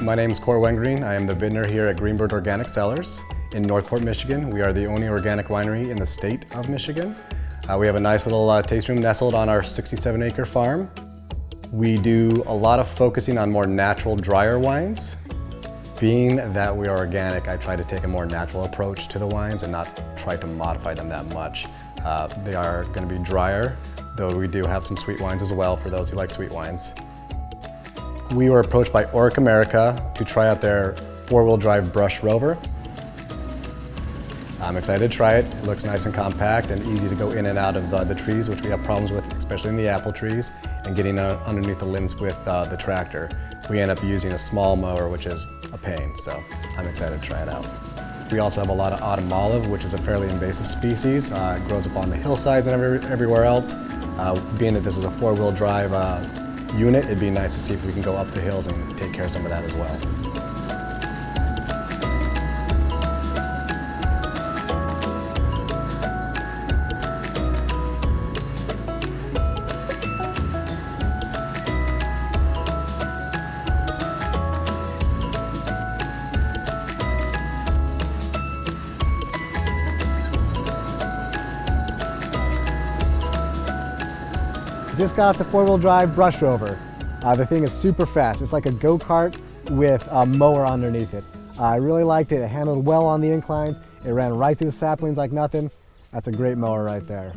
My name is Cor Wengreen. I am the vintner here at Greenbird Organic Cellars in Northport, Michigan. We are the only organic winery in the state of Michigan. We have a nice little tasting room nestled on our 67-acre farm. We do a lot of focusing on more natural, drier wines. Being that we are organic, I try to take a more natural approach to the wines and not try to modify them that much. They are going to be drier, though we do have some sweet wines as well for those who like sweet wines. We were approached by Orec America to try out their four-wheel drive Brush Rover. I'm excited to try it. It looks nice and compact and easy to go in and out of the trees, which we have problems with, especially in the apple trees, and getting underneath the limbs with the tractor. We end up using a small mower, which is a pain, so I'm excited to try it out. We also have a lot of autumn olive, which is a fairly invasive species. It grows up on the hillsides and everywhere else. Being that this is a four-wheel drive unit, it'd be nice to see if we can go up the hills and take care of some of that as well. Just got off the four-wheel drive Brush Rover. The thing is super fast. It's like a go-kart with a mower underneath it. I really liked it. It handled well on the inclines. It ran right through the saplings like nothing. That's a great mower right there.